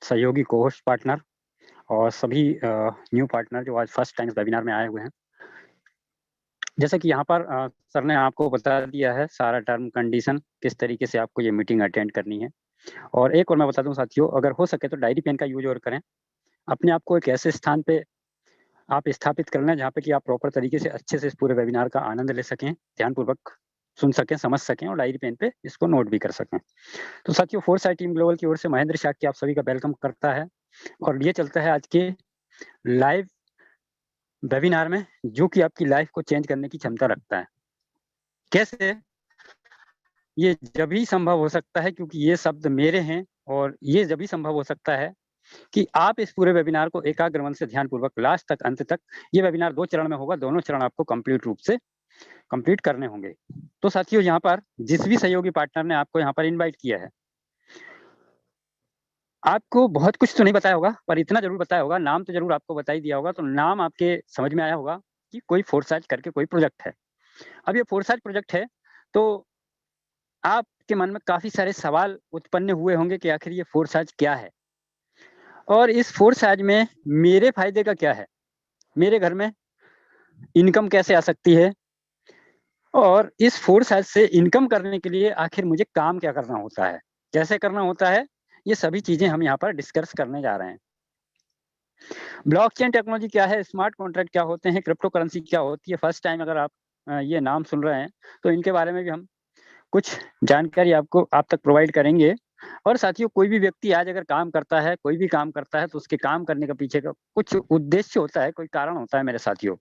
सहयोगी co-host partner और सभी न्यू पार्टनर जो आज फर्स्ट टाइम इस वेबिनार में आए हुए हैं। जैसा कि यहाँ पर सर ने आपको बता दिया है सारा टर्म कंडीशन, किस तरीके से आपको ये मीटिंग अटेंड करनी है। और एक और मैं बता दूँ साथियों, अगर हो सके तो डायरी पेन का यूज़ और करें। अपने आप को एक ऐसे स्थान पे आप स्थापित कर लें जहाँ पे कि आप प्रॉपर तरीके से अच्छे से इस पूरे वेबिनार का आनंद ले सकें, ध्यानपूर्वक सुन सकें, समझ सकें और डायरी पेन पे इसको नोट भी कर सकें। तो साथियों, फोरसाइट टीम ग्लोबल की ओर से महेंद्र शाक्य आप सभी का वेलकम करता है और ये चलता है आज के लाइव वेबिनार में, जो कि आपकी लाइफ को चेंज करने की क्षमता रखता है। कैसे? ये जब ही संभव हो सकता है क्योंकि ये शब्द मेरे हैं, और ये जब ही संभव हो सकता है कि आप इस पूरे वेबिनार को एकाग्र मन से ध्यानपूर्वक लास्ट तक, अंत तक, ये वेबिनार 2 चरण में होगा, दोनों चरण आपको कंप्लीट रूप से कंप्लीट करने होंगे। तो साथियों, यहाँ पर जिस भी सहयोगी पार्टनर ने आपको यहाँ पर इनवाइट किया है, आपको बहुत कुछ तो नहीं बताया होगा, पर इतना ज़रूर बताया होगा, नाम तो ज़रूर आपको बता ही दिया होगा। तो नाम आपके समझ में आया होगा कि कोई फोरसाइट करके कोई प्रोजेक्ट है। अब ये फोरसाइट प्रोजेक्ट है, तो आपके मन में काफ़ी सारे सवाल उत्पन्न हुए होंगे कि आखिर ये फोरसाइट क्या है? और इस फोरसाइट में मेरे फ़ायदे का क्या है? मेरे घर में इनकम कैसे आ सकती है? और इस फोरसाइट से इनकम करने के लिए आखिर मुझे काम क्या करना होता है? कैसे करना होता है? ये सभी चीज़ें हम यहाँ पर डिस्कस करने जा रहे हैं। ब्लॉकचेन टेक्नोलॉजी क्या है? स्मार्ट कॉन्ट्रैक्ट क्या होते हैं? क्रिप्टो करेंसी क्या होती है? फर्स्ट टाइम अगर आप ये नाम सुन रहे हैं, तो इनके बारे में भी हम कुछ जानकारी आपको आप तक प्रोवाइड करेंगे। और साथियों, कोई भी व्यक्ति आज अगर काम करता है, कोई भी काम करता है, तो उसके काम करने का पीछे का कुछ उद्देश्य होता है, कोई कारण होता है मेरे साथियों।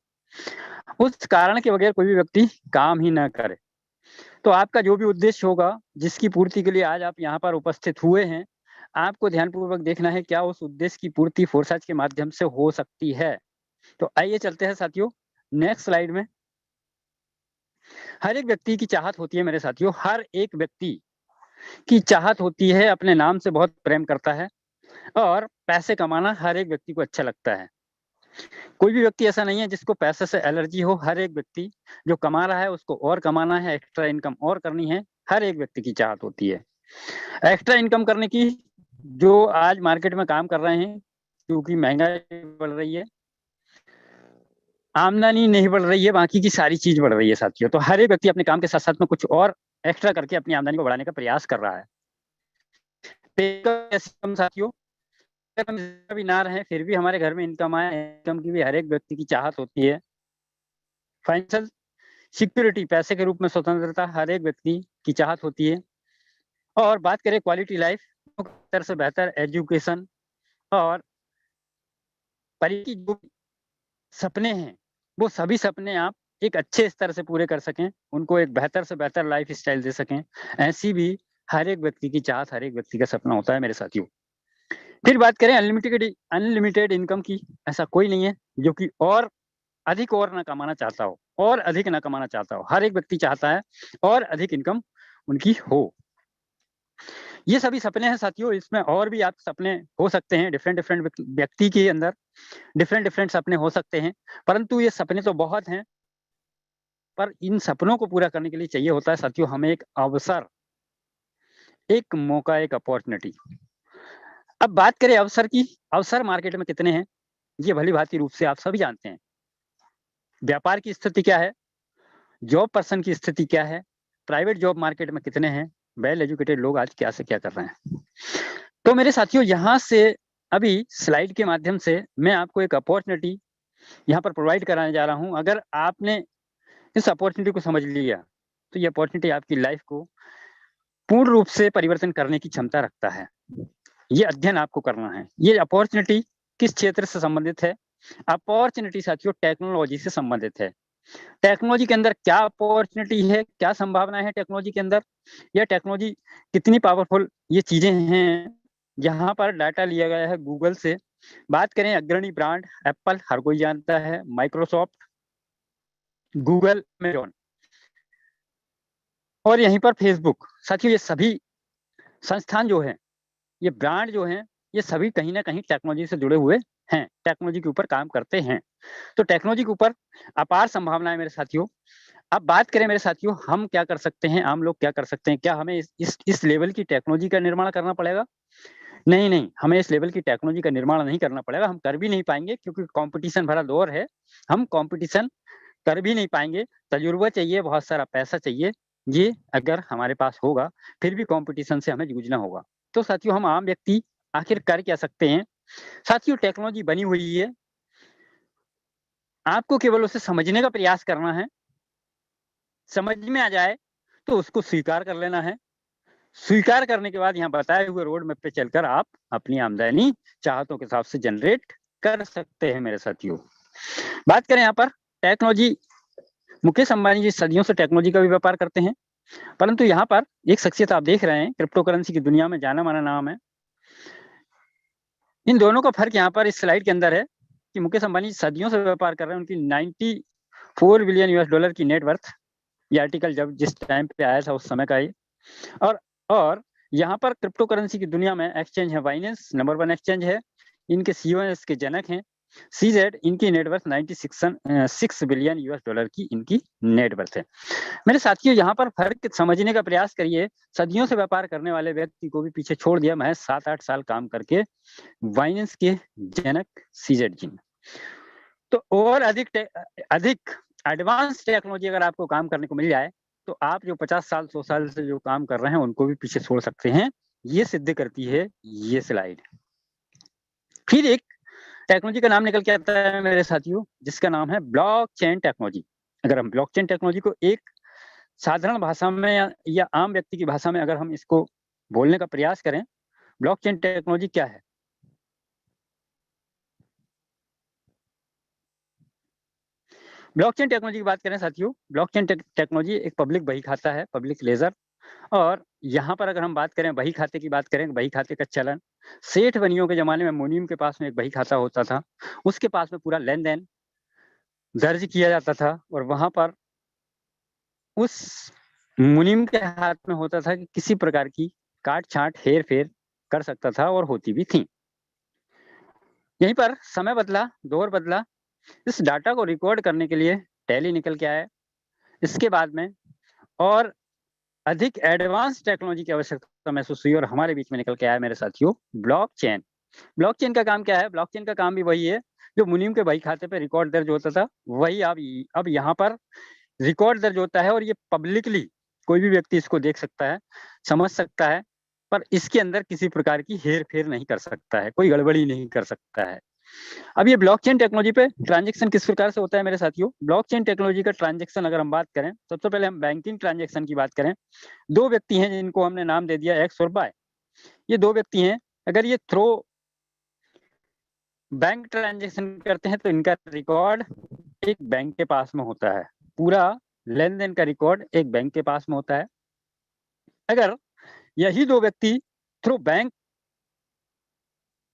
उस कारण के बगैर कोई भी व्यक्ति काम ही ना करे। तो आपका जो भी उद्देश्य होगा, जिसकी पूर्ति के लिए आज आप यहाँ पर उपस्थित हुए हैं, आपको ध्यानपूर्वक देखना है क्या उस उद्देश्य की पूर्ति फोरसाइट के माध्यम से हो सकती है। तो आइए चलते हैं साथियों नेक्स्ट स्लाइड में। हर एक व्यक्ति की चाहत होती है मेरे साथियों, हर एक व्यक्ति की चाहत होती है, अपने नाम से बहुत प्रेम करता है और पैसे कमाना हर एक व्यक्ति को अच्छा लगता है। कोई भी व्यक्ति ऐसा नहीं है जिसको पैसे से एलर्जी हो। हर एक व्यक्ति जो कमा रहा है उसको और कमाना है, एक्स्ट्रा इनकम और करनी है, हर एक व्यक्ति की चाहत होती है। एक्स्ट्रा इनकम करने की जो आज मार्केट में काम कर रहे हैं, क्योंकि महंगाई बढ़ रही है, आमदनी नहीं बढ़ रही है, बाकी की सारी चीज़ बढ़ रही है साथियों। तो हर एक व्यक्ति अपने काम के साथ-साथ में कुछ और एक्स्ट्रा करके अपनी आमदनी को बढ़ाने का प्रयास कर रहा है। हम साथियों, अगर हम भी ना रहें फिर भी हमारे घर में इनकम आए, इनकम की भी हर एक व्यक्ति की चाहत होती है। फाइनेंशियल सिक्योरिटी, पैसे के रूप में स्वतंत्रता हर एक व्यक्ति की चाहत होती है। और बात करें क्वालिटी लाइफ, बेहतर से बेहतर एजुकेशन और की जो सपने हैं, वो सभी सपने आप एक अच्छे स्तर से पूरे कर सकें, उनको एक बेहतर से बेहतर लाइफ़स्टाइल दे सकें, ऐसी भी हर एक व्यक्ति की चाहत, हर एक व्यक्ति का सपना होता है मेरे साथियों। फिर बात करें अनलिमिटेड इनकम की, ऐसा कोई नहीं है जो कि अधिक और ना कमाना चाहता हो, और अधिक ना कमाना चाहता हो। हर एक व्यक्ति चाहता है और अधिक इनकम उनकी हो। ये सभी सपने हैं साथियों, इसमें और भी आप सपने हो सकते हैं, डिफरेंट व्यक्ति के अंदर डिफरेंट सपने हो सकते हैं, परंतु ये सपने तो बहुत हैं, पर इन सपनों को पूरा करने के लिए चाहिए होता है साथियों हमें एक अवसर, एक मौका, एक अपॉर्च्युनिटी। अब बात करें अवसर की, अवसर मार्केट में कितने हैं, ये भली-भांति रूप से आप सभी जानते हैं। व्यापार की स्थिति क्या है? जॉब पर्सन की स्थिति क्या है? प्राइवेट जॉब मार्केट में कितने हैं? वेल एजुकेटेड लोग आज क्या से क्या कर रहे हैं? तो मेरे साथियों, यहाँ से अभी स्लाइड के माध्यम से मैं आपको एक अपॉर्च्युनिटी यहाँ पर प्रोवाइड कराने जा रहा हूँ। अगर आपने इस अपॉर्च्युनिटी को समझ लिया, तो ये अपॉर्च्युनिटी आपकी लाइफ को पूर्ण रूप से परिवर्तन करने की क्षमता रखता है। ये अध्ययन आपको करना है। ये अपॉर्च्युनिटी किस क्षेत्र से संबंधित है? अपॉर्च्युनिटी साथियों टेक्नोलॉजी से संबंधित है। टेक्नोलॉजी के अंदर क्या अपॉर्च्युनिटी है, क्या संभावना है टेक्नोलॉजी के अंदर? या टेक्नोलॉजी कितनी पावरफुल ये चीज़ें हैं, यहाँ पर डाटा लिया गया है गूगल से। बात करें अग्रणी ब्रांड, एप्पल हर कोई जानता है, माइक्रोसॉफ्ट, गूगल, अमेज़न और यहीं पर फेसबुक। साथियों, ये सभी संस्थान जो हैं, ये ब्रांड जो हैं, ये सभी कहीं न कहीं टेक्नोलॉजी से जुड़े हुए हैं, टेक्नोलॉजी के ऊपर काम करते हैं। तो टेक्नोलॉजी के ऊपर अपार संभावनाएँ मेरे साथियों। अब बात करें मेरे साथियों, हम क्या कर सकते हैं, आम लोग क्या कर सकते हैं? क्या हमें इस लेवल की टेक्नोलॉजी का निर्माण करना पड़ेगा? नहीं, नहीं, हमें इस लेवल की टेक्नोलॉजी का निर्माण नहीं करना पड़ेगा, हम कर भी नहीं पाएँगे क्योंकि कॉम्पिटिशन भरा दौर है, हम कॉम्पिटिशन कर भी नहीं पाएँगे, तजुर्बा चाहिए, बहुत सारा पैसा चाहिए, ये अगर हमारे पास होगा, फिर भी कॉम्पिटिशन से हमें जूझना होगा। तो साथियों हम आम व्यक्ति आखिर कर क्या सकते हैं? साथियों टेक्नोलॉजी बनी हुई है, आपको केवल उसे समझने का प्रयास करना है, समझ में आ जाए, तो उसको स्वीकार कर लेना है। स्वीकार करने के बाद यहाँ बताए हुए रोड मैप पे चलकर आप अपनी आमदनी चाहतों के हिसाब से जनरेट कर सकते हैं मेरे साथियों। बात करें यहाँ पर टेक्नोलॉजी, मुकेश अंबानी जी सदियों से टेक्नोलॉजी का भी व्यापार करते हैं, परंतु यहाँ पर एक शख्सियत आप देख रहे हैं, क्रिप्टो करेंसी की दुनिया में जाना-माना नाम है। इन दोनों का फ़र्क यहाँ पर इस स्लाइड के अंदर है कि मुकेश अंबानी सदियों से व्यापार कर रहे हैं, उनकी $94 बिलियन की नेट वर्थ, ये आर्टिकल जब जिस टाइम पे आया था उस समय का ये। और यहाँ पर क्रिप्टो करेंसी की दुनिया में एक्सचेंज है बाइनेंस, नंबर 1 एक्सचेंज है, इनके सीईओ इसके जनक हैं। सीजेड इनकी नेट वर्थ $6 बिलियन की इनकी नेट वर्थ है। मेरे साथियों यहाँ पर फ़र्क समझने का प्रयास करिए, सदियों से व्यापार करने वाले व्यक्ति को भी पीछे छोड़ दिया, महज़ 7-8 साल काम करके बाइनेंस के जनक सीजेड जी ने। तो और अधिक एडवांस टेक्नोलॉजी अगर आपको काम करने को मिल जाए, तो आप जो 50 साल, 100 साल से जो काम कर रहे हैं, उनको भी पीछे छोड़ सकते हैं। ये सिद्ध करती है ये स्लाइड। फिर एक टेक्नोलॉजी का नाम निकल के आता है मेरे साथियों, जिसका नाम है ब्लॉकचेन टेक्नोलॉजी। अगर हम ब्लॉकचेन टेक्नोलॉजी को एक साधारण भाषा में या आम व्यक्ति की भाषा में अगर हम इसको बोलने का प्रयास करें, ब्लॉकचेन टेक्नोलॉजी क्या है? ब्लॉकचेन टेक्नोलॉजी की बात करें साथियों, ब्लॉकचेन टेक्नोलॉजी एक पब्लिक बही खाता है, पब्लिक लेजर। और यहाँ पर अगर हम बात करें बही खाते की बात करें, बही खाते का चलन सेठ बनियों के ज़माने में मुनीम के पास में एक बही खाता होता था, उसके पास में पूरा लेन-देन दर्ज किया जाता था और वहाँ पर उस मुनीम के हाथ में होता था कि किसी प्रकार की काट-छाँट, हेर-फेर कर सकता था और होती भी थी। यहीं पर समय बदला, दौर बदला, इस डाटा को रिकॉर्ड करने के लिए टैली निकल के आया। इसके बाद में और अधिक एडवांस टेक्नोलॉजी की आवश्यकता महसूस हुई और हमारे बीच में निकल के आया मेरे साथियों ब्लॉकचेन। ब्लॉकचेन का काम क्या है? ब्लॉकचेन का काम भी वही है, जो मुनीम के बही खाते पे रिकॉर्ड दर्ज होता था, वही अब यहाँ पर रिकॉर्ड दर्ज होता है और ये पब्लिकली कोई भी व्यक्ति इसको देख सकता है, समझ सकता है, पर इसके अंदर किसी प्रकार की हेर-फेर नहीं कर सकता है, कोई गड़बड़ी नहीं कर सकता है। अब ये ब्लॉकचेन टेक्नोलॉजी पे ट्रांज़ैक्शन किस प्रकार से होता है मेरे साथियों? ब्लॉकचेन टेक्नोलॉजी का ट्रांज़ैक्शन अगर हम बात करें, सबसे पहले हम बैंकिंग ट्रांज़ैक्शन की बात करें। 2 व्यक्ति हैं जिनको हमने नाम दे दिया एक्स और वाई। ये 2 व्यक्ति हैं, अगर ये थ्रू बैंक ट्रांज़ैक्शन करते हैं तो इनका रिकॉर्ड एक बैंक के पास में होता है। पूरा लेन-देन का रिकॉर्ड एक बैंक के पास में होता है। अगर यही 2 व्यक्ति थ्रू बैंक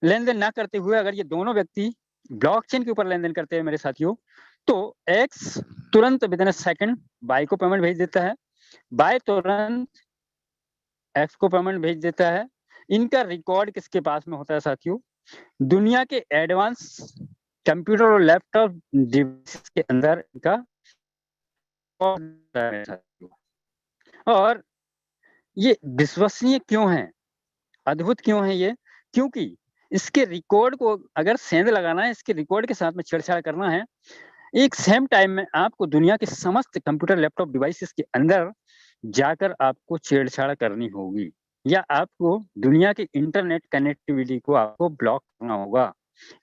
लेन-देन ना करते हुए अगर ये दोनों व्यक्ति ब्लॉकचेन के ऊपर लेन-देन करते हैं मेरे साथियों, तो एक्स तुरंत विदिन अ सेकंड वाई को पेमेंट भेज देता है, वाई तुरंत एक्स को पेमेंट भेज देता है। इनका रिकॉर्ड किसके पास में होता है साथियों? दुनिया के एडवांस कंप्यूटर और लैपटॉप डिवाइसेस के अंदर इनका होता है साथियों। और ये विश्वसनीय क्यों है? अद्भुत क्यों है ये? क्योंकि इसके रिकॉर्ड को अगर सेंध लगाना है, इसके रिकॉर्ड के साथ में छेड़छाड़ करना है, एक सेम टाइम में आपको दुनिया के समस्त कंप्यूटर, लैपटॉप डिवाइसेस के अंदर जाकर आपको छेड़छाड़ करनी होगी या आपको दुनिया के इंटरनेट कनेक्टिविटी को आपको ब्लॉक करना होगा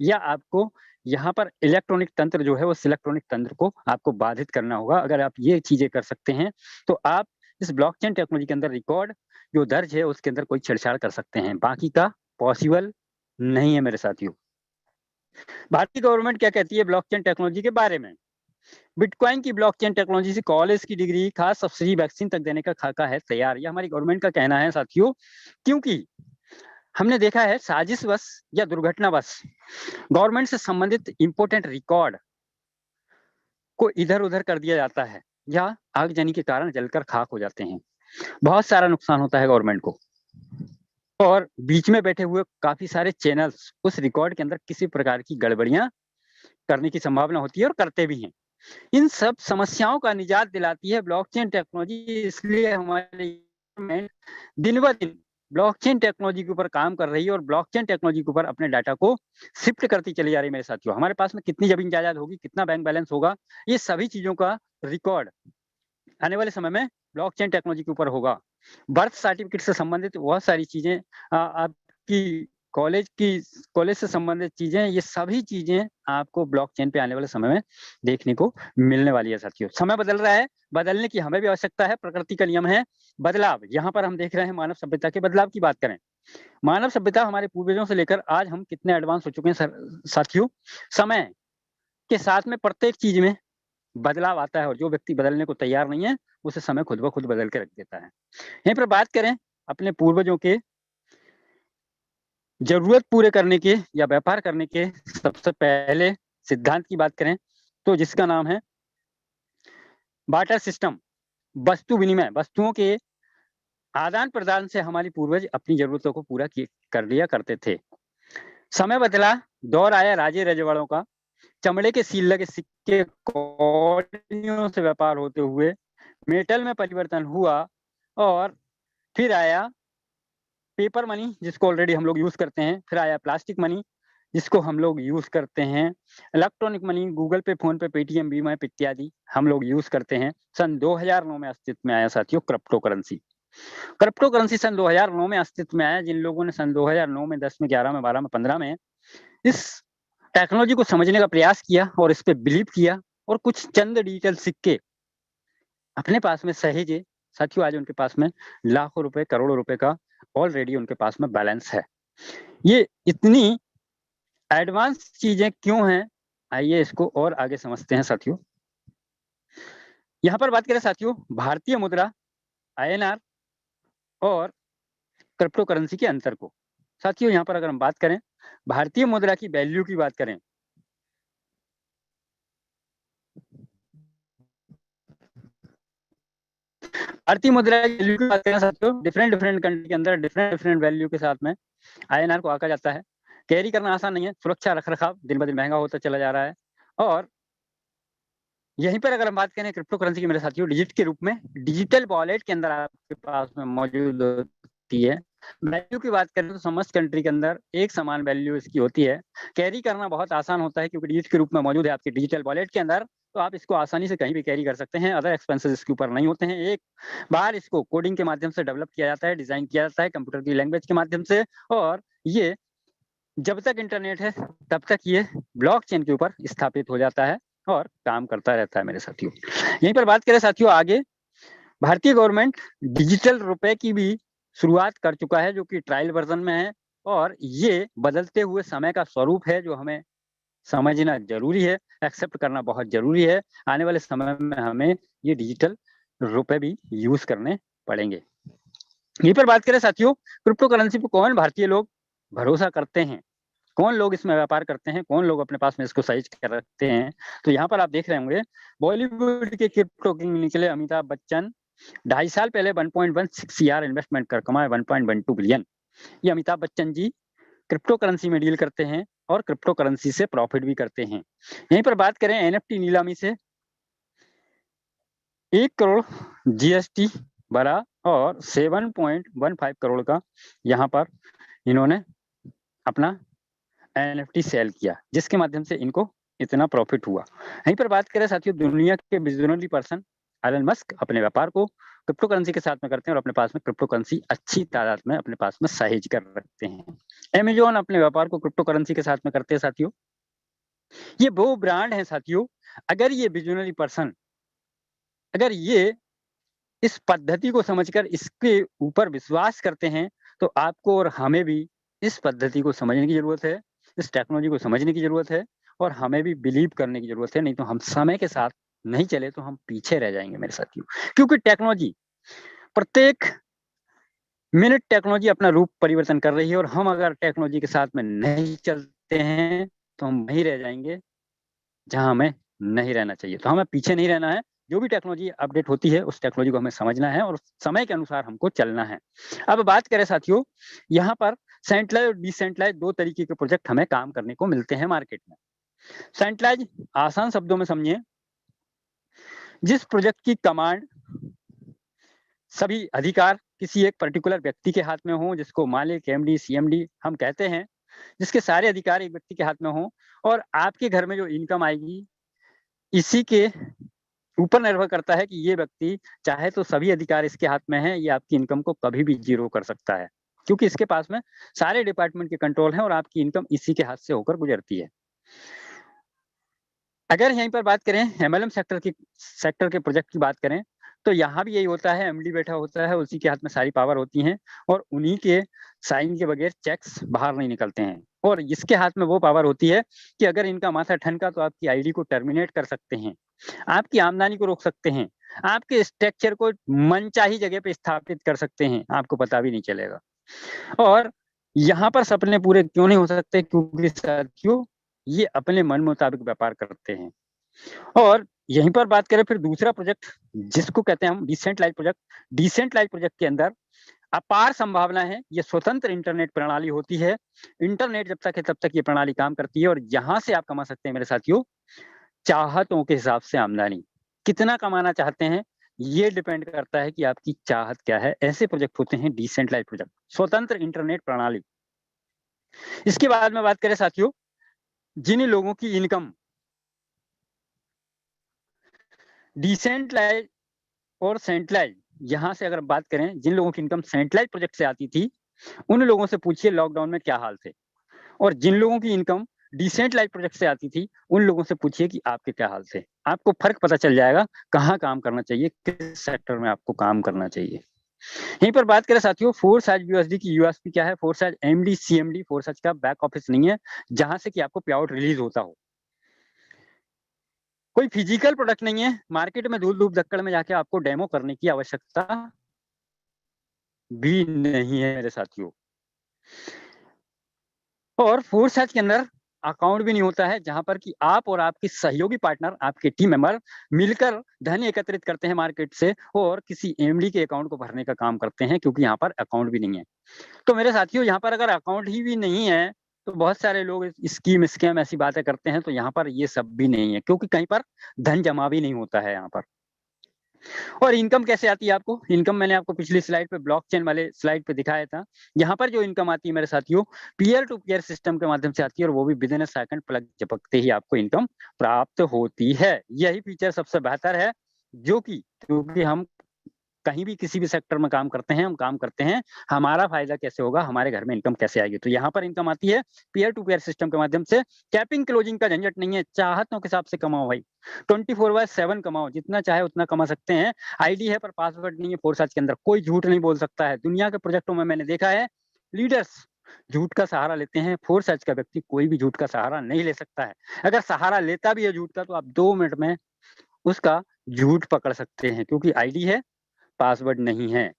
या आपको यहाँ पर इलेक्ट्रॉनिक तंत्र जो है, उस इलेक्ट्रॉनिक तंत्र को आपको बाधित करना होगा। अगर आप ये चीज़ें कर सकते हैं, तो आप इस ब्लॉकचेन टेक्नोलॉजी के अंदर रिकॉर्ड जो दर्ज है, उसके अंदर कोई छेड़छाड़ कर सकते हैं। बाकी का पॉसिबल नहीं है मेरे साथियों। भारतीय गवर्नमेंट क्या कहती है ब्लॉकचेन टेक्नोलॉजी के बारे में? बिटकॉइन की ब्लॉकचेन टेक्नोलॉजी से कॉलेज की डिग्री, खास सब्सिडी, वैक्सीन तक देने का खाका है तैयार। ये हमारी गवर्नमेंट का कहना है साथियों, क्योंकि हमने देखा है साजिशवश या दुर्घटनावश गवर्नमेंट से संबंधित इंपोर्टेंट रिकॉर्ड को इधर-उधर कर दिया जाता है या आगजनी के कारण जलकर खाक हो जाते हैं। बहुत सारा नुकसान होता है गवर्नमेंट को और बीच में बैठे हुए काफ़ी सारे चैनल्स उस रिकॉर्ड के अंदर किसी प्रकार की गड़बड़ियाँ करने की संभावना होती है और करते भी हैं। इन सब समस्याओं का निजात दिलाती है ब्लॉकचेन टेक्नोलॉजी, इसलिए हमारी गवर्नमेंट दिन-ब-दिन ब्लॉकचेन टेक्नोलॉजी के ऊपर काम कर रही है और ब्लॉकचेन टेक्नोलॉजी के ऊपर अपने डाटा को शिफ्ट करती चली जा रही है मेरे साथियों। हमारे पास में कितनी जमीन जायदाद होगी, कितना बैंक बैलेंस होगा, ये सभी चीजों का रिकॉर्ड आने वाले समय में ब्लॉकचेन टेक्नोलॉजी के ऊपर होगा। बर्थ सर्टिफिकेट से संबंधित बहुत सारी चीजें, आपकी कॉलेज से संबंधित चीजें, ये सभी चीजें आपको ब्लॉकचेन पे आने वाले समय में देखने को मिलने वाली है साथियों। समय बदल रहा है, बदलने की हमें भी आवश्यकता है, प्रकृति का नियम है बदलाव। यहाँ पर हम देख रहे हैं मानव सभ्यता के बदलाव की बात करें, मानव सभ्यता हमारे पूर्वजों से लेकर आज हम कितने एडवांस हो चुके हैं साथियों। समय के साथ में प्रत्येक चीज में बदलाव आता है और जो व्यक्ति बदलने को तैयार नहीं है उसे समय खुद ब खुद बदल के रख देता है। यहीं पर बात करें अपने पूर्वजों के जरूरत पूरे करने के या व्यापार करने के सबसे पहले सिद्धांत की बात करें तो जिसका नाम है बार्टर सिस्टम, वस्तु विनिमय, वस्तुओं के आदान प्रदान से हमारी पूर्वज अपनी जरूरतों को पूरा कर लिया करते थे। समय बदला, दौर आया राजे रजवाड़ों का, चमड़े के सील लगे सिक्के कौड़ियों से व्यापार होते हुए मेटल में परिवर्तन हुआ और फिर आया पेपर मनी जिसको ऑलरेडी हम लोग यूज करते हैं, फिर आया प्लास्टिक मनी जिसको हम लोग यूज करते हैं, इलेक्ट्रॉनिक मनी गूगल पे, फोन पे, पेटीएम, बीमा इत्यादि हम लोग यूज करते हैं। सन 2009 में अस्तित्व में आया साथियों क्रिप्टो करेंसी। क्रिप्टो करेंसी सन 2009 में अस्तित्व में आया। जिन लोगों ने सन 2009 में 10 में 11 में 12 में 15 में इस टेक्नोलॉजी को समझने का प्रयास किया और इस पे बिलीव किया और कुछ चंद डिजिटल सिक्के अपने पास में सहेजे साथियों, आज उनके पास में लाखों रुपए, करोड़ों रुपए का ऑलरेडी उनके पास में बैलेंस है। ये इतनी एडवांस चीजें क्यों हैं, आइए इसको और आगे समझते हैं साथियों। यहाँ पर बात करें साथियों भारतीय मुद्रा INR और क्रिप्टो करेंसी के अंतर को। साथियों यहाँ पर अगर हम बात करें भारतीय मुद्रा की वैल्यू की बात करें, भारतीय मुद्रा की वैल्यू की बात करें साथियों, डिफरेंट कंट्री के अंदर डिफरेंट वैल्यू के साथ में INR को आंका जाता है। कैरी करना आसान नहीं है, सुरक्षा रख रखाव दिन ब दिन महंगा होता चला जा रहा है। और यहीं पर अगर हम बात करें क्रिप्टो करेंसी की मेरे साथियों, डिजिट के रूप में डिजिटल वॉलेट के अंदर आपके पास में मौजूद होती है। वैल्यू की बात करें तो समस्त कंट्री के अंदर एक समान वैल्यू इसकी होती है। कैरी करना बहुत आसान होता है क्योंकि डिजिट के रूप में मौजूद है आपके डिजिटल वॉलेट के अंदर, तो आप इसको आसानी से कहीं भी कैरी कर सकते हैं। अदर एक्सपेंसेस इसके ऊपर नहीं होते हैं। एक बार इसको कोडिंग के माध्यम से डेवलप किया जाता है, डिजाइन किया जाता है कंप्यूटर की लैंग्वेज के माध्यम से, और ये जब तक इंटरनेट है तब तक ये ब्लॉकचेन के ऊपर स्थापित हो जाता है और काम करता रहता है मेरे साथियों। यहीं पर बात करें साथियों आगे, भारतीय गवर्नमेंट डिजिटल रुपए की भी शुरुआत कर चुका है जो कि ट्रायल वर्जन में है, और ये बदलते हुए समय का स्वरूप है जो हमें समझना जरूरी है, एक्सेप्ट करना बहुत जरूरी है। आने वाले समय में हमें ये डिजिटल रुपए भी यूज करने पड़ेंगे। यहीं पर बात करें साथियों क्रिप्टो करेंसी पर कौन भारतीय लोग भरोसा करते हैं, कौन लोग इसमें व्यापार करते हैं, कौन लोग अपने पास में इसको सहेज कर रखते हैं, तो यहाँ पर आप देख रहे होंगे बॉलीवुड के क्रिप्टो किंग निकले अमिताभ बच्चन 2.5 साल पहले 1.16 CR इन्वेस्टमेंट कर कमाए 1.12 बिलियन। ये अमिताभ बच्चन जी क्रिप्टो करेंसी में डील करते हैं और क्रिप्टो करेंसी से प्रॉफिट भी करते हैं। यहीं पर बात करें NFT नीलामी से 1 करोड़ GST भरा और 7.15 करोड़ का यहाँ पर इन्होंने अपना NFT सेल किया, जिसके माध्यम से इनको इतना प्रॉफिट हुआ। यहीं पर बात करें साथियों दुनिया के विजनरी पर्सन एलन मस्क अपने व्यापार को क्रिप्टो करेंसी के साथ में करते हैं और अपने पास में क्रिप्टो करेंसी अच्छी तादाद में अपने पास में सहेज कर रखते हैं। Amazon अपने व्यापार को क्रिप्टो करेंसी के साथ में करते हैं साथियों। ये वो ब्रांड है साथियों, अगर ये विजनरी पर्सन अगर ये इस पद्धति को समझकर इसके ऊपर विश्वास करते हैं तो आपको और हमें भी इस पद्धति को समझने की जरूरत है, इस टेक्नोलॉजी को समझने की जरूरत है, और हमें भी बिलीव करने की जरूरत है। नहीं तो हम समय के साथ नहीं चले तो हम पीछे रह जाएंगे मेरे साथियों, क्योंकि टेक्नोलॉजी प्रत्येक मिनट टेक्नोलॉजी अपना रूप परिवर्तन कर रही है, और हम अगर टेक्नोलॉजी के साथ में नहीं चलते हैं तो हम वहीं रह जाएंगे जहां हमें नहीं रहना चाहिए। तो हमें पीछे नहीं रहना है, जो भी टेक्नोलॉजी अपडेट होती है उस टेक्नोलॉजी को हमें समझना है और समय के अनुसार हमको चलना है। अब बात करें साथियों, यहाँ पर सेंट्रलाइज और डिसेंट्रलाइज दो तरीके के प्रोजेक्ट हमें काम करने को मिलते हैं मार्केट में। सेंट्रलाइज आसान शब्दों में समझिए, जिस प्रोजेक्ट की कमांड सभी अधिकार किसी एक पर्टिकुलर व्यक्ति के हाथ में हो, जिसको मालिक, एमडी, सीएमडी हम कहते हैं, जिसके सारे अधिकार एक व्यक्ति के हाथ में हो, और आपके घर में जो इनकम आएगी, इसी के ऊपर निर्भर करता है कि ये व्यक्ति चाहे तो सभी अधिकार इसके हाथ में है, ये आपकी इनकम को कभी भी ज़ीरो कर सकता है। क्योंकि इसके पास में सारे डिपार्टमेंट के कंट्रोल हैं और आपकी इनकम इसी के हाथ से होकर गुजरती है। अगर यहीं पर बात करें एमएलएम सेक्टर के प्रोजेक्ट की बात करें, तो यहाँ भी यही होता है, एमडी बैठा होता है, उसी के हाथ में सारी पावर होती हैं और उन्हीं के साइन के बगैर चेक्स बाहर नहीं निकलते हैं। और इसके हाथ में वो पावर होती है कि अगर इनका माथा ठनका तो आपकी आईडी को टर्मिनेट कर सकते हैं, आपकी आमदनी को रोक सकते हैं, आपके स्ट्रक्चर को मनचाही जगह पे स्थापित कर सकते हैं, आपको पता भी नहीं चलेगा। और यहाँ पर सपने पूरे क्यों नहीं हो सकते? क्योंकि साथियों, ये अपने मन मुताबिक व्यापार करते हैं। और यहीं पर बात करें फिर दूसरा प्रोजेक्ट, जिसको कहते हैं हम डिसेंट्रलाइज्ड प्रोजेक्ट। डिसेंट्रलाइज्ड प्रोजेक्ट के अंदर अपार संभावना है, ये स्वतंत्र इंटरनेट प्रणाली होती है। इंटरनेट जब तक है तब तक ये प्रणाली काम करती है और यहाँ से आप कमा सकते हैं मेरे साथियों, चाहतों के हिसाब से आमदनी। कितना कमाना चाहते हैं, ये डिपेंड करता है कि आपकी चाहत क्या है। ऐसे प्रोजेक्ट होते हैं डिसेंट्रलाइज्ड प्रोजेक्ट, स्वतंत्र इंटरनेट प्रणाली। इसके बाद में बात करें साथियों, जिन लोगों की इनकम डिसेंट्रलाइज्ड और सेंट्रलाइज्ड, यहाँ से अगर बात करें, जिन लोगों की इनकम सेंट्रलाइज्ड प्रोजेक्ट से आती थी, उन लोगों से पूछिए लॉकडाउन में क्या हाल थे। और जिन लोगों की इनकम डिसेंट्रलाइज्ड प्रोजेक्ट से आती थी, उन लोगों से पूछिए कि आपके क्या हाल थे। आपको फर्क पता चल जाएगा, कहाँ काम करना चाहिए, किस सेक्टर में आपको काम करना चाहिए। यहीं पर बात करें साथियों, फोर्साइज यूएसडी की यूएसपी क्या है? फोर्साइज एमडी सीएमडी, फोर्साइज का बैक ऑफिस नहीं है, जहां से कि आपको पे आउट रिलीज होता हो। कोई फिजिकल प्रोडक्ट नहीं है, मार्केट में धूल धूप धक्कड़ में जाके आपको डेमो करने की आवश्यकता भी नहीं है मेरे साथियों। और फोर्साइज के अंदर अकाउंट भी नहीं होता है, जहां पर कि आप और आपके सहयोगी पार्टनर, आपके टीम मेंबर मिलकर धन एकत्रित करते हैं मार्केट से और किसी एमडी के अकाउंट को भरने का काम करते हैं, क्योंकि यहाँ पर अकाउंट भी नहीं है। तो मेरे साथियों, यहाँ पर अगर अकाउंट ही भी नहीं है, तो बहुत सारे लोग स्कीम स्कैम ऐसी बातें करते हैं, तो यहाँ पर ये सब भी नहीं है, क्योंकि कहीं पर धन जमा भी नहीं होता है यहाँ पर। और इनकम कैसे आती है आपको? इनकम मैंने आपको पिछली स्लाइड पे ब्लॉकचेन वाले स्लाइड पे दिखाया था। यहाँ पर जो इनकम आती है मेरे साथियों, पीयर टू पीयर सिस्टम के माध्यम से आती है और वो भी विदिन अ सेकंड, प्लग झपकते ही आपको इनकम प्राप्त होती है। यही फीचर सबसे बेहतर है, जो कि क्योंकि हम कहीं भी किसी भी सेक्टर में काम करते हैं, हम काम करते हैं, हमारा फायदा कैसे होगा, हमारे घर में इनकम कैसे आएगी। तो यहाँ पर इनकम आती है पीयर टू पीयर सिस्टम के माध्यम से। कैपिंग क्लोजिंग का झंझट नहीं है, चाहतों के हिसाब से कमाओ भाई, 24/7 कमाओ, जितना चाहे उतना कमा सकते हैं। आईडी है पर पासवर्ड नहीं है। फोर्साज के अंदर कोई झूठ नहीं बोल सकता है। दुनिया के प्रोजेक्टों में मैंने देखा है, लीडर्स झूठ का सहारा लेते हैं, फोर्साज का व्यक्ति कोई भी झूठ का सहारा नहीं ले सकता है। अगर सहारा लेता भी है झूठ का, तो आप 2 मिनट में उसका झूठ पकड़ सकते हैं, क्योंकि आईडी है, पासवर्ड नहीं है।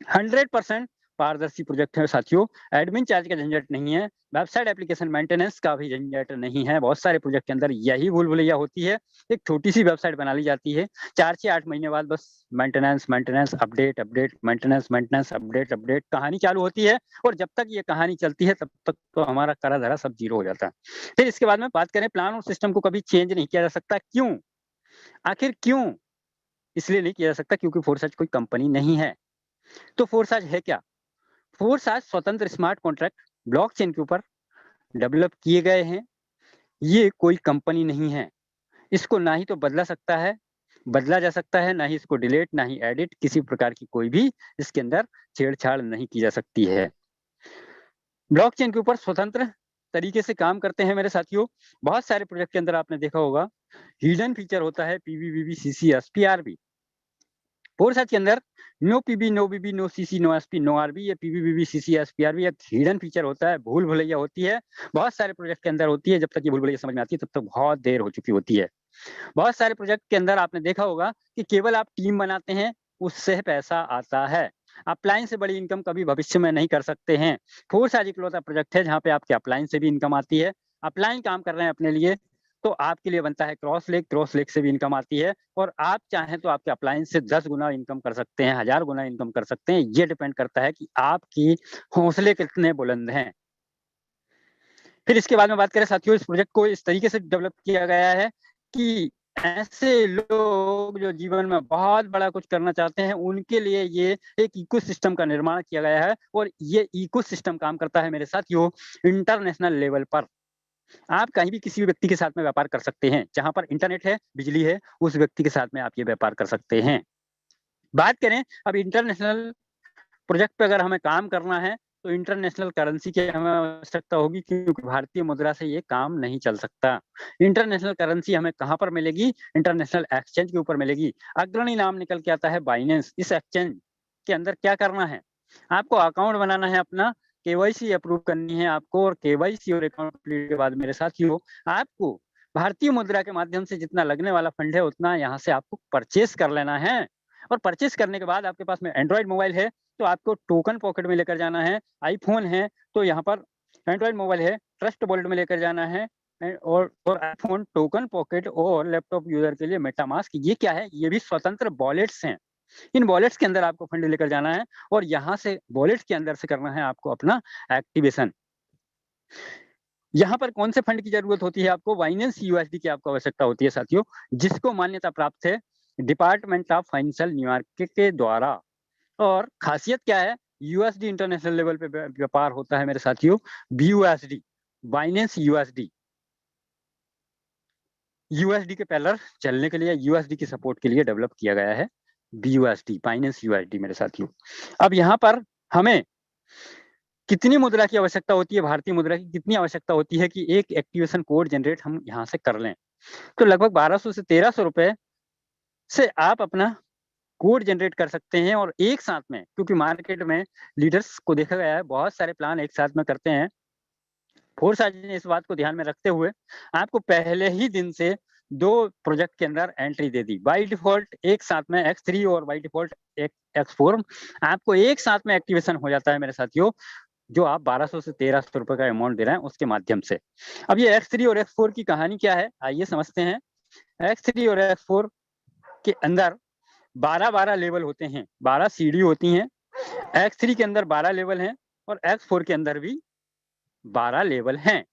100% पारदर्शी प्रोजेक्ट है साथियों। एडमिन चार्ज का झंझट नहीं है, वेबसाइट एप्लीकेशन मेंटेनेंस का भी झंझट नहीं है। बहुत सारे प्रोजेक्ट के अंदर यही भूल भुलैया होती है। एक छोटी सी वेबसाइट बना ली जाती है, 4 से 8 महीने बाद बस मेंटेनेंस अपडेट मेंटेनेंस अपडेट कहानी चालू होती है। और जब तक ये कहानी चलती है, तब तक तो हमारा करा धरा सब जीरो हो जाता है। फिर इसके बाद में बात करें, प्लान और सिस्टम को कभी चेंज नहीं किया जा सकता। क्यों? आखिर क्यों? इसलिए नहीं किया जा सकता क्योंकि फोर्साज कोई कंपनी नहीं है। तो फोर्साज है क्या? फोर्साज स्वतंत्र स्मार्ट कॉन्ट्रैक्ट ब्लॉकचेन के ऊपर डेवलप किए गए हैं। ये कोई कंपनी नहीं है। इसको ना ही तो बदला जा सकता है, ना ही इसको डिलीट, ना ही एडिट, किसी प्रकार की कोई भी इसके अंदर छेड़छाड़ नहीं की जा सकती है। ब्लॉकचेन के ऊपर स्वतंत्र तरीके से काम करते हैं मेरे साथियों। बहुत सारे प्रोजेक्ट के अंदर आपने देखा होगा, हिडन फीचर होता है पीवीबीबी, सीसी, एसपीआरबी। फोर्साज के अंदर no PB, no BB, no CC, no SP, no RB, ये पीवीबीबी, सीसी, एसपीआरबी एक हिडन फीचर होता है, भूल भुलैया होती है। बहुत सारे प्रोजेक्ट के अंदर होती है। जब तक ये भूल भुलैया समझ में आती है, तब तक बहुत देर हो चुकी होती है। बहुत सारे प्रोजेक्ट के अंदर आपने देखा होगा कि केवल आप टीम बनाते हैं, उससे पैसा आता है। अपलाइन से बड़ी इनकम कभी भविष्य में नहीं कर सकते हैं। फोर्साज इकलौता प्रोजेक्ट है जहाँ पे आपके अपलाइन से भी इनकम आती है। अपलाइन काम कर रहे हैं अपने लिए, तो आपके लिए बनता है क्रॉस लेग से भी इनकम आती है। और आप चाहें तो आपके अपलाइन से 10 गुना इनकम कर सकते हैं, 1000 गुना इनकम कर सकते हैं। ये डिपेंड करता है कि आपकी हौसले कितने बुलंद हैं। फिर इसके बाद में बात करें साथियों, इस प्रोजेक्ट को इस तरीके से डेवलप किया गया है कि ऐसे लोग जो जीवन में बहुत बड़ा कुछ करना चाहते हैं, उनके लिए ये एक इकोसिस्टम का निर्माण किया गया है और ये इकोसिस्टम काम करता है मेरे साथियों इंटरनेशनल लेवल पर। आप कहीं भी किसी भी व्यक्ति के साथ में व्यापार कर सकते हैं, जहाँ पर इंटरनेट है, बिजली है, उस व्यक्ति के साथ में आप ये व्यापार कर सकते हैं। बात करें अब इंटरनेशनल प्रोजेक्ट पे अगर हमें काम करना है, तो इंटरनेशनल करेंसी की हमें आवश्यकता होगी क्योंकि भारतीय मुद्रा से ये काम नहीं चल सकता। इंटरनेशनल करेंसी हमें कहाँ पर मिलेगी? इंटरनेशनल एक्सचेंज के ऊपर मिलेगी। अग्रणी नाम निकल के आता है बाइनेंस। इस एक्सचेंज के अंदर क्या करना है? आपको अकाउंट बनाना है अपना, केवाईसी अप्रूव करनी है आपको और केवाईसी और अकाउंट कंप्लीट के बाद मेरे साथियों आपको भारतीय मुद्रा के माध्यम से जितना लगने वाला फंड है उतना यहाँ से आपको परचेस कर लेना है और परचेस करने के बाद आपके पास में एंड्रॉइड मोबाइल है तो आपको टोकन पॉकेट में लेकर जाना है। आईफोन है तो यहाँ पर एंड्रॉइड मोबाइल है, ट्रस्ट वॉलेट में लेकर जाना है और आईफोन टोकन पॉकेट और लैपटॉप यूजर के लिए मेटामास्क। ये क्या है? ये भी स्वतंत्र वॉलेट्स हैं। इन वॉलेट्स के अंदर आपको फंड लेकर जाना है और यहाँ से वॉलेट्स के अंदर से करना है आपको अपना एक्टिवेशन। यहाँ पर कौन से फंड की जरूरत होती है आपको? बाइनेंस यूएसडी की आपको आवश्यकता होती है साथियों, जिसको मान्यता प्राप्त है डिपार्टमेंट ऑफ फाइनेंशियल न्यूयॉर्क के द्वारा। और खासियत क्या है? यूएसडी इंटरनेशनल लेवल पे व्यापार होता है मेरे साथियों। बीयूएसडी, बाइनेंस यूएसडी, यूएसडी के पैरेलल चलने के लिए, यूएसडी की सपोर्ट के लिए डेवलप किया गया है बीयूएसडी, बाइनेंस यूएसडी मेरे साथियों। अब यहाँ पर हमें कितनी मुद्रा की आवश्यकता होती है? भारतीय मुद्रा की कितनी आवश्यकता होती है कि एक एक्टिवेशन कोड जनरेट हम यहाँ से कर लें? तो लगभग 1200 से 1300 रुपए से आप अपना कोड जनरेट कर सकते हैं और एक साथ में, क्योंकि मार्केट में लीडर्स को देखा गया है बहुत सारे प्लान एक साथ में करते हैं। फोर्स आज ने इस बात को ध्यान में रखते हुए आपको पहले ही दिन से 2 प्रोजेक्ट के अंदर entry they the. By default एक साथ में X3 और बाय डिफॉल्ट X4 आपको एक साथ में एक्टिवेशन हो जाता है मेरे साथियों, जो आप 1200 से 1300 रुपए का अमाउंट दे रहे हैं उसके माध्यम से। अब ये X3 और X4 की कहानी क्या है, आइए समझते हैं। X3 और X4 के अंदर 12-12 लेवल होते हैं, 12 सीढ़ी होती हैं। X3 के अंदर 12 लेवल हैं और X4 के अंदर भी 12 लेवल हैं।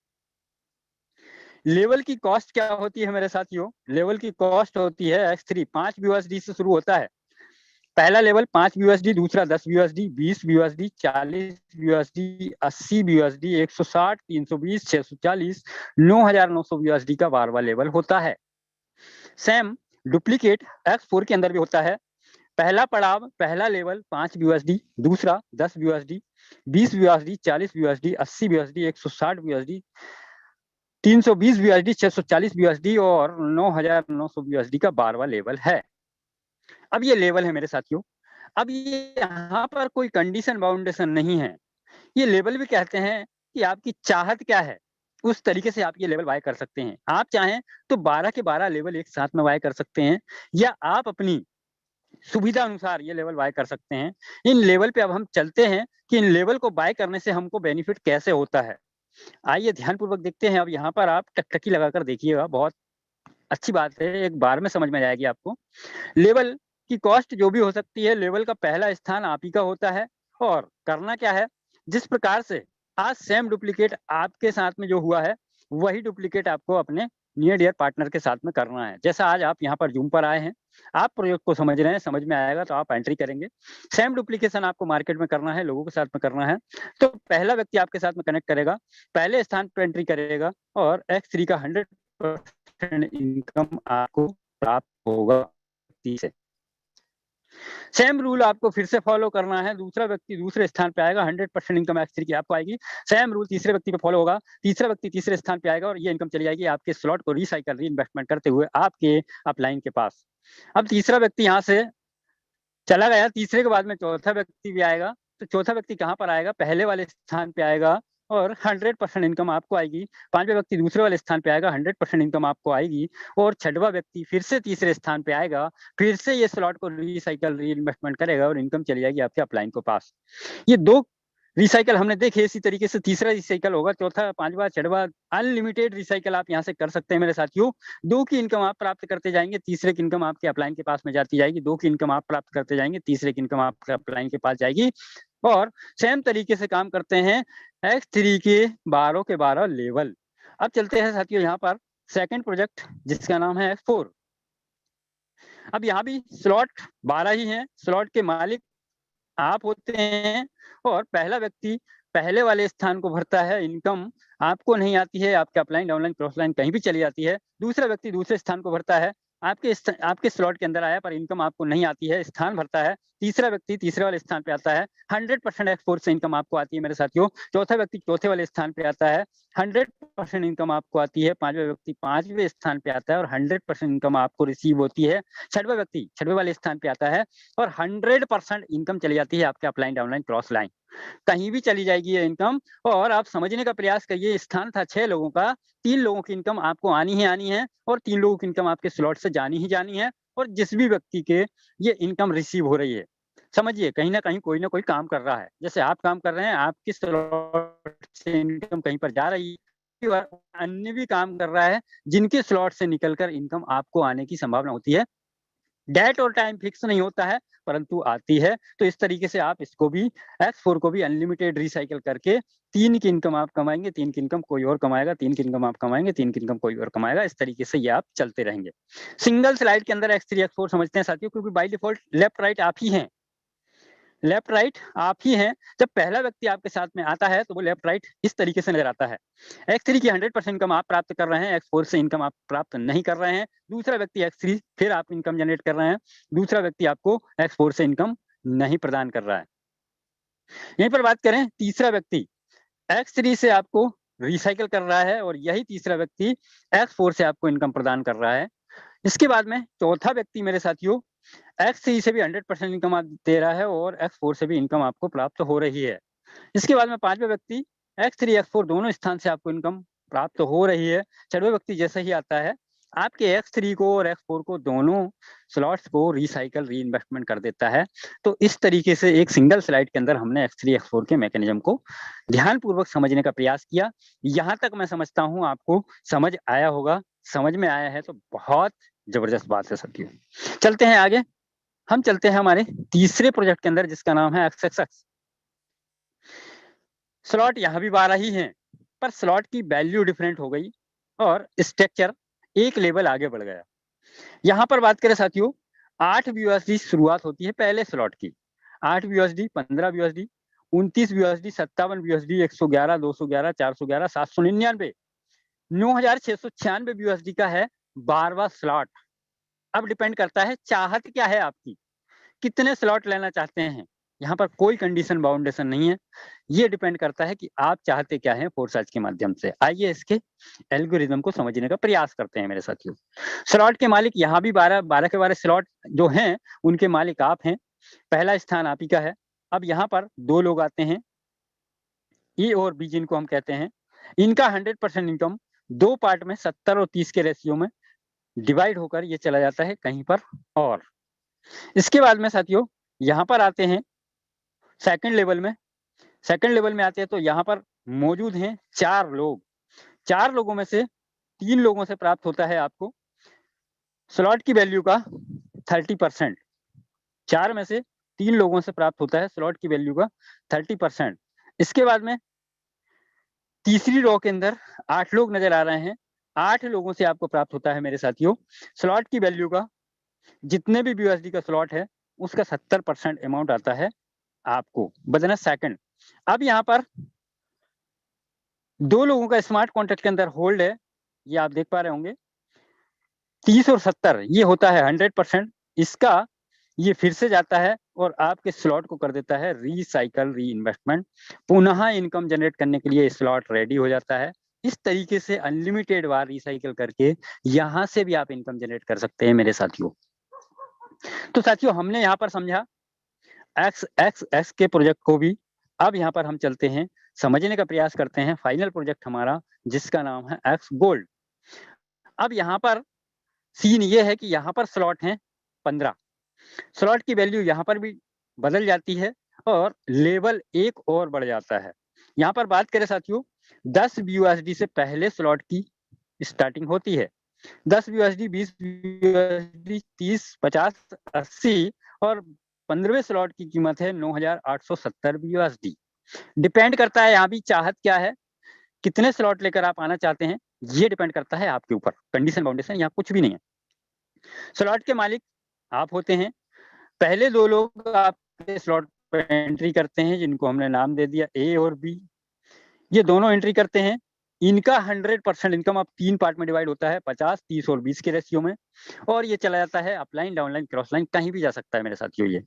लेवल की कॉस्ट क्या होती है मेरे साथियों? लेवल की कॉस्ट होती है X3 5 BUSD से शुरू होता है। पहला लेवल 5 BUSD, दूसरा 10 BUSD, 20 BUSD, 40 BUSD, 80 BUSD, 160, 320, 640, 9,900 BUSD का 12वां लेवल होता है। सेम डुप्लीकेट X4 के अंदर भी होता है। पहला पड़ाव, पहला लेवल 5 BUSD, दूसरा 10 BUSD, 20 BUSD, 40 BUSD, 80 BUSD, 160 BUSD, 320 BUSD, 640 BUSD और 9,900 BUSD का 12वां लेवल है। अब ये लेवल है मेरे साथियों। अब ये यहाँ पर कोई कंडीशन बाउंडेशन नहीं है। ये लेवल भी कहते हैं कि आपकी चाहत क्या है, उस तरीके से आप ये लेवल बाय कर सकते हैं। आप चाहें तो 12 के 12 लेवल एक साथ में बाय कर सकते हैं या आप अपनी सुविधा अनुसार ये लेवल बाय कर सकते हैं। इन लेवल पे अब हम चलते हैं कि इन लेवल को बाय करने से हमको बेनिफिट कैसे होता है। आइए ध्यानपूर्वक देखते हैं। अब यहाँ पर आप टकटकी लगाकर देखिएगा, बहुत अच्छी बात है, एक बार में समझ में आएगी आपको। लेवल की कॉस्ट जो भी हो सकती है, लेवल का पहला स्थान आप ही का होता है। और करना क्या है, जिस प्रकार से आज सेम डुप्लीकेट आपके साथ में जो हुआ है, वही डुप्लीकेट आपको अपने नियर डियर पार्टनर के साथ में करना है। जैसा आज आप यहाँ पर जूम पर आए हैं, आप प्रयोग को समझ रहे हैं, समझ में आएगा तो आप एंट्री करेंगे। सेम डुप्लीकेशन आपको मार्केट में करना है, लोगों के साथ में करना है। तो पहला व्यक्ति आपके साथ में कनेक्ट करेगा, पहले स्थान पर एंट्री करेगा और X3 का 100% इनकम आपको प्राप्त होगा से। सेम रूल आपको फिर से फॉलो करना है। दूसरा व्यक्ति दूसरे स्थान पे आएगा, 100% इनकम X3 की आपको आएगी। सेम रूल तीसरे व्यक्ति पे फॉलो होगा, तीसरा व्यक्ति तीसरे स्थान पे आएगा और ये इनकम चली जाएगी आपके स्लॉट को रिसाइकल, री इन्वेस्टमेंट करते हुए आपके अपलाइन के पास। अब तीसरा व्यक्ति यहाँ से चला गया, तीसरे के बाद में चौथा व्यक्ति भी आएगा। तो चौथा व्यक्ति कहाँ पर आएगा? पहले वाले स्थान पे आएगा और 100% इनकम आपको आएगी। पांचवा व्यक्ति दूसरे वाले स्थान पे आएगा, 100% इनकम आपको आएगी। और छठवां व्यक्ति फिर से तीसरे स्थान पे आएगा, फिर से ये स्लॉट को रिसाइकल, री इन्वेस्टमेंट करेगा और इनकम चली जाएगी आपके अपलाइन के पास। ये 2 रिसाइकल हमने देखे, इसी तरीके से तीसरा रिसाइकल होगा, चौथा, पांचवा, छठवा, अनलिमिटेड रिसाइकल आप यहाँ से कर सकते हैं मेरे साथियों। 2 की इनकम आप प्राप्त करते जाएंगे, तीसरे की इनकम आपके अपलाइन के पास में जाती जाएगी। 2 की इनकम आप प्राप्त करते जाएंगे, तीसरे की इनकम आपके अपलाइन के पास जाएगी। और सेम तरीके से काम करते हैं X3 के 12 के 12 लेवल। अब चलते हैं साथियों यहाँ पर सेकंड प्रोजेक्ट जिसका नाम है X4। अब यहाँ भी स्लॉट 12 ही हैं, स्लॉट के मालिक आप होते हैं और पहला व्यक्ति पहले वाले स्थान को भरता है, इनकम आपको नहीं आती है, आपके अपलाइन, डाउनलाइन, क्रॉस लाइन कहीं भी चली जाती है। दूसरा व्यक्ति दूसरे स्थान को भरता है, आपके स्लॉट के अंदर आया पर इनकम आपको नहीं आती है, स्थान भरता है। तीसरा व्यक्ति तीसरे वाले स्थान पे आता है, 100% एक्सपोर्ट से इनकम आपको आती है मेरे साथियों। चौथा व्यक्ति चौथे वाले स्थान पे आता है, 100% इनकम आपको आती है। पांचवा व्यक्ति पांचवें स्थान पे आता है और 100% इनकम आपको रिसीव होती है। छठवां व्यक्ति छठवें वाले स्थान पे आता है और 100% इनकम चली जाती है आपके अपलाइन, डाउनलाइन, क्रॉस लाइन, कहीं भी चली जाएगी ये इनकम। और आप समझने का प्रयास करिए, स्थान था 6 लोगों का, 3 लोगों की इनकम आपको आनी ही आनी है और 3 लोगों की इनकम आपके स्लॉट से जानी ही जानी है। और जिस भी व्यक्ति के ये इनकम रिसीव हो रही है, समझिए कहीं ना कहीं कोई ना कोई काम कर रहा है। जैसे आप काम कर रहे हैं, आपकी स्लॉट से इनकम कहीं पर जा रही है और अन्य भी काम कर रहा है जिनके स्लॉट से निकलकर इनकम आपको आने की संभावना होती है। डेट और टाइम फिक्स नहीं होता है परंतु आती है। तो इस तरीके से आप इसको भी, X4 को भी अनलिमिटेड रिसाइकिल करके 3 की इनकम आप कमाएंगे, 3 की इनकम कोई और कमाएगा, 3 की इनकम आप कमाएंगे, 3 की इनकम कोई और कमाएगा। इस तरीके से ये आप चलते रहेंगे। सिंगल स्लाइड के अंदर X3 X4 समझते हैं साथियों, क्योंकि बाय डिफॉल्ट लेफ्ट राइट आप ही हैं, लेफ्ट राइट आप ही हैं। जब पहला व्यक्ति आपके साथ में आता है तो वो लेफ्ट राइट इस तरीके से नजर आता है। X3 की 100% इनकम आप प्राप्त कर रहे हैं, X4 से इनकम आप प्राप्त नहीं कर रहे हैं। दूसरा व्यक्ति X3 फिर आप इनकम जनरेट कर रहे हैं, दूसरा व्यक्ति आपको X4 से इनकम नहीं प्रदान कर रहा है। यहीं पर बात करें, तीसरा व्यक्ति X3 से आपको रिसाइकिल कर रहा है और यही तीसरा व्यक्ति X4 से आपको इनकम प्रदान कर रहा है। इसके बाद में चौथा व्यक्ति मेरे साथियों X3 से भी 100% इनकम दे रहा है और X4 से भी इनकम आपको प्राप्त हो रही है। इसके बाद में पांचवा व्यक्ति X3 X4 दोनों स्थान से आपको इनकम प्राप्त हो रही है। छठवें व्यक्ति जैसे ही आता है, आपके X3 को और X4 को दोनों स्लॉट्स को रिसाइकल, री इन्वेस्टमेंट कर देता है। तो इस तरीके से एक सिंगल स्लाइड के अंदर हमने X3 X4 के मैकेनिज्म को ध्यानपूर्वक समझने का प्रयास किया। यहाँ तक मैं समझता हूँ आपको समझ आया होगा। समझ में आया है तो बहुत जबरदस्त बात है साथियों। चलते हैं आगे, हम चलते हैं हमारे तीसरे प्रोजेक्ट के अंदर जिसका नाम है XXX। स्लॉट यहाँ भी 12 ही हैं, पर स्लॉट की वैल्यू डिफरेंट हो गई और स्ट्रक्चर एक लेवल आगे बढ़ गया। यहाँ पर बात करें साथियों, 8 BUSD शुरुआत होती है पहले स्लॉट की। 8 BUSD, 15 BUSD, 29 BUSD, 57 BUSD, 111, 211, 411, 799, 9696 BUSD का है 12वां स्लॉट। अब डिपेंड करता है चाहत क्या है आपकी, कितने स्लॉट लेना चाहते हैं। यहाँ पर कोई कंडीशन बाउंडेशन नहीं है, ये डिपेंड करता है कि आप चाहते क्या हैं फोरसाइज के माध्यम से। आइए इसके एल्गोरिथम को समझने का प्रयास करते हैं मेरे साथियों। स्लॉट के मालिक यहाँ भी 12 के 12 स्लॉट जो हैं उनके मालिक आप हैं, पहला स्थान आप ही का है। अब यहाँ पर 2 लोग आते हैं, ए और बी जिनको हम कहते हैं, इनका 100% इनकम 2 पार्ट में 70 और 30 के रेशियो में डिवाइड होकर ये चला जाता है कहीं पर और। इसके बाद में साथियों यहाँ पर आते हैं सेकंड लेवल में। सेकंड लेवल में आते हैं तो यहाँ पर मौजूद हैं 4 लोग। 4 लोगों में से 3 लोगों से प्राप्त होता है आपको स्लॉट की वैल्यू का 30%। 4 में से 3 लोगों से प्राप्त होता है स्लॉट की वैल्यू का 30%। इसके बाद में तीसरी रो के अंदर 8 लोग नजर आ रहे हैं। 8 लोगों से आपको प्राप्त होता है मेरे साथियों स्लॉट की वैल्यू का, जितने भी BUSD का स्लॉट है उसका 70% अमाउंट आता है आपको, बदना सेकंड। अब यहाँ पर 2 लोगों का स्मार्ट कॉन्ट्रैक्ट के अंदर होल्ड है, ये आप देख पा रहे होंगे। 30 और 70 ये होता है 100%। इसका ये फिर से जाता है और आपके स्लॉट को कर देता है रिसाइकल, री इन्वेस्टमेंट। पुनः इनकम जनरेट करने के लिए स्लॉट रेडी हो जाता है। इस तरीके से अनलिमिटेड बार रिसाइकल करके यहाँ से भी आप इनकम जनरेट कर सकते हैं मेरे साथियों। तो साथियों हमने यहाँ पर समझा XXX के प्रोजेक्ट को भी। अब यहाँ पर हम चलते हैं, समझने का प्रयास करते हैं फाइनल प्रोजेक्ट हमारा जिसका नाम है X गोल्ड। अब यहाँ पर सीन ये है कि यहाँ पर स्लॉट हैं 15। स्लॉट की वैल्यू यहाँ पर भी बदल जाती है और लेवल एक और बढ़ जाता है। यहाँ पर बात करें साथियों, 10 BUSD से पहले स्लॉट की स्टार्टिंग होती है। 10 BUSD, 20 BUSD, 30, 50, 80 और 15वें स्लॉट की कीमत है 9870 BUSD। डिपेंड करता है यहाँ भी चाहत क्या है, कितने स्लॉट लेकर आप आना चाहते हैं, ये डिपेंड करता है आपके ऊपर। कंडीशन बाउंडेशन यहाँ कुछ भी नहीं है। स्लॉट के मालिक आप होते हैं। पहले 2 लोग आपके स्लॉट पे एंट्री करते हैं, जिनको हमने नाम दे दिया ए और बी। ये दोनों एंट्री करते हैं। इनका 100% इनकम अब 3 पार्ट में डिवाइड होता है, 50, 30 और 20 के रेशियो में, और ये चला जाता है अपलाइन, डाउनलाइन, क्रॉस लाइन, कहीं भी जा सकता है मेरे साथियों ये।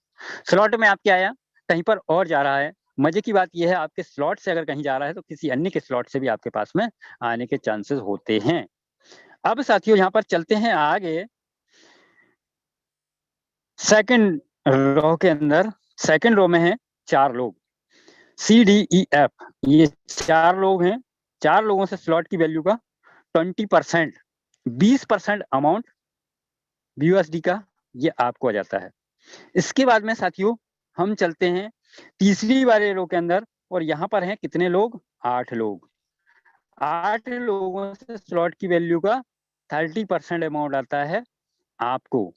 स्लॉट में आपके आया, कहीं पर और जा रहा है। मज़े की बात ये है, आपके स्लॉट से अगर कहीं जा रहा है तो किसी अन्य के स्लॉट से भी आपके पास में आने के चांसेस होते हैं। अब साथियों यहाँ पर चलते हैं आगे। सेकंड रो के अंदर, सेकंड रो में है 4 लोग, सी, डी, ई, एफ, ये 4 लोग हैं। 4 लोगों से स्लॉट की वैल्यू का 20%, 20% अमाउंट यूएसडी का ये आपको आ जाता है। इसके बाद में साथियों हम चलते हैं तीसरी वाले रो के अंदर, और यहाँ पर हैं कितने लोग? 8 लोग। 8 लोगों से स्लॉट की वैल्यू का 30% अमाउंट आता है आपको।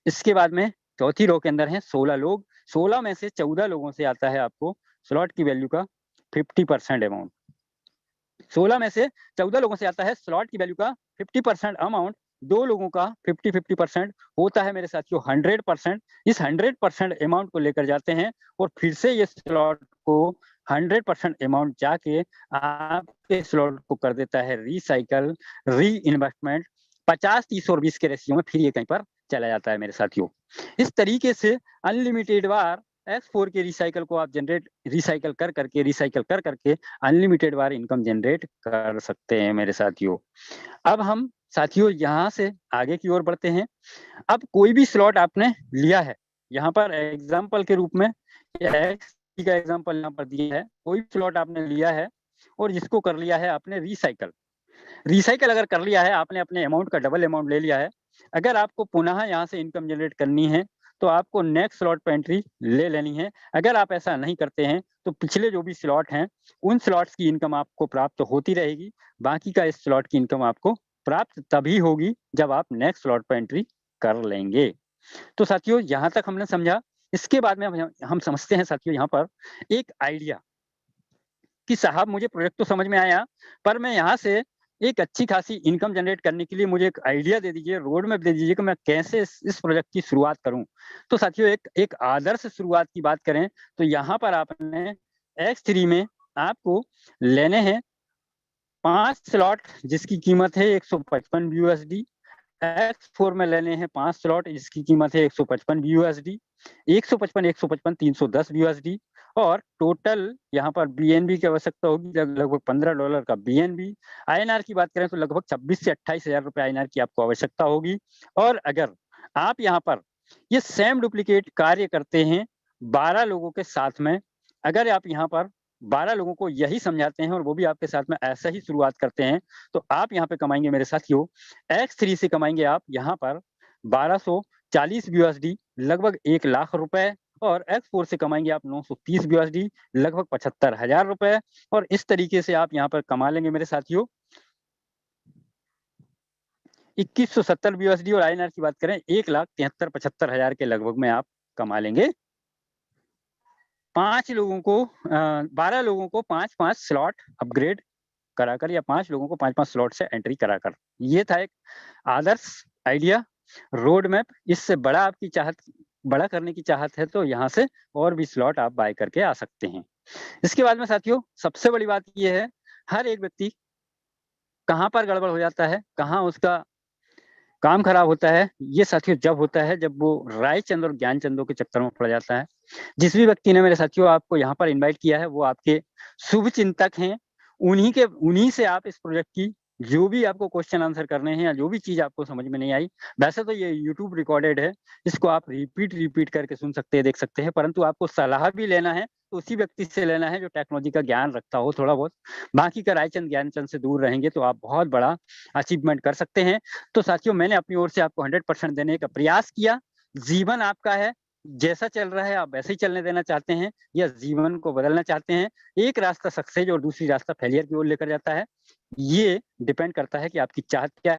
इसके बाद में चौथी रो के अंदर हैं 16 लोग। 16 में से 14 लोगों से आता है आपको स्लॉट की वैल्यू का 50% अमाउंट। 16 में से 14 लोगों से आता है स्लॉट की वैल्यू का 50% अमाउंट। 2 लोगों का 50-50% होता है मेरे साथियों 100%। इस 100% अमाउंट को लेकर जाते हैं और फिर से ये स्लॉट को 100% अमाउंट जाके आपके स्लॉट को कर देता है रिसाइकल, री इन्वेस्टमेंट, 50, 30 और 20 के रेशियो में फिर ये कहीं पर चला जाता है मेरे साथियों। इस तरीके से अनलिमिटेड बार X4 के रिसाइकल को आप रिसाइकल कर करके अनलिमिटेड बार इनकम जनरेट कर सकते हैं मेरे साथियों। अब हम साथियों यहाँ से आगे की ओर बढ़ते हैं। अब कोई भी स्लॉट आपने लिया है, यहाँ पर एग्जाम्पल के रूप में X का एग्जाम्पल यहाँ पर दिया है। कोई स्लॉट आपने लिया है और जिसको कर लिया है आपने रिसाइकल। रिसाइकल अगर कर लिया है आपने, अपने अमाउंट का डबल अमाउंट ले लिया है। अगर आपको पुनः यहाँ से इनकम जनरेट करनी है तो आपको नेक्स्ट स्लॉट पे एंट्री ले लेनी है। अगर आप ऐसा नहीं करते हैं तो पिछले जो भी स्लॉट हैं उन स्लॉट्स की इनकम आपको प्राप्त होती रहेगी। बाकी का इस स्लॉट की इनकम आपको प्राप्त तभी होगी जब आप नेक्स्ट स्लॉट पे एंट्री कर लेंगे। तो साथियों यहाँ तक हमने समझा। इसके बाद में हम समझते हैं साथियों यहाँ पर एक आइडिया कि साहब मुझे प्रोजेक्ट तो समझ में आया, पर मैं यहाँ से एक अच्छी खासी इनकम जनरेट करने के लिए मुझे एक आइडिया दे दीजिए, रोड मैप दे दीजिए कि मैं कैसे इस प्रोजेक्ट की शुरुआत करूं। तो साथियों एक आदर्श शुरुआत की बात करें तो यहाँ पर आपने X3 में आपको लेने हैं 5 स्लॉट जिसकी कीमत है 155 यूएसडी। X4 में लेने हैं 5 स्लॉट जिसकी कीमत है 155 यूएसडी, 155, 155, 310 यूएसडी, और टोटल यहाँ पर बीएनबी की आवश्यकता होगी लगभग $15 का बीएनबी। आईएनआर की बात करें तो लगभग 26 से 28 हजार रुपए आईएनआर की आपको आवश्यकता होगी। और अगर आप यहाँ पर ये सेम डुप्लीकेट कार्य करते हैं 12 लोगों के साथ में, अगर आप यहाँ पर 12 लोगों को यही समझाते हैं और वो भी आपके साथ में ऐसा ही शुरुआत करते हैं, तो आप यहाँ पे कमाएंगे मेरे साथियों X3 से कमाएंगे आप यहाँ पर 1240 यूएसडी लगभग 1 लाख रुपए, और X4 से कमाएंगे आप 930 यूएसडी लगभग 75,000 रुपए। और इस तरीके से आप यहाँ पर कमा लेंगे मेरे साथियों 2170 यूएसडी, और आईएनआर की बात करें 1,73,75,000 के लगभग में आप कमा लेंगे। 5 लोगों को 12 लोगों को 5-5 स्लॉट अपग्रेड कराकर, या 5 लोगों को 5-5 स्लॉट से एंट्री कराकर। ये था एक आदर्श आइडिया, रोड मैप। इससे बड़ा आपकी चाहत, बड़ा करने की चाहत है तो यहाँ से और भी स्लॉट आप बाय करके आ सकते हैं। इसके बाद में साथियों सबसे बड़ी बात ये है, हर एक व्यक्ति कहाँ पर गड़बड़ हो जाता है, कहाँ उसका काम खराब होता है, ये साथियों जब होता है जब वो रायचंद और ज्ञानचंदों के चक्कर में पड़ जाता है। जिस भी व्यक्ति ने मेरे साथियों आपको यहाँ पर इनवाइट किया है वो आपके शुभ चिंतक हैं। उन्हीं से आप इस प्रोजेक्ट की जो भी आपको क्वेश्चन आंसर करने हैं या जो भी चीज आपको समझ में नहीं आई, वैसे तो ये यूट्यूब रिकॉर्डेड है, इसको आप रिपीट करके सुन सकते हैं, देख सकते हैं, परंतु आपको सलाह भी लेना है तो उसी व्यक्ति से लेना है जो टेक्नोलॉजी का ज्ञान रखता हो थोड़ा बहुत। बाकी का रायचंद ज्ञानचंद से दूर रहेंगे तो आप बहुत बड़ा अचीवमेंट कर सकते हैं। तो साथियों मैंने अपनी ओर से आपको 100% देने का प्रयास किया। जीवन आपका है, जैसा चल रहा है आप वैसे ही चलने देना चाहते हैं या जीवन को बदलना चाहते हैं। एक रास्ता सक्सेस और दूसरी रास्ता फेलियर की ओर लेकर जाता है। ये डिपेंड करता है कि आपकी चाहत क्या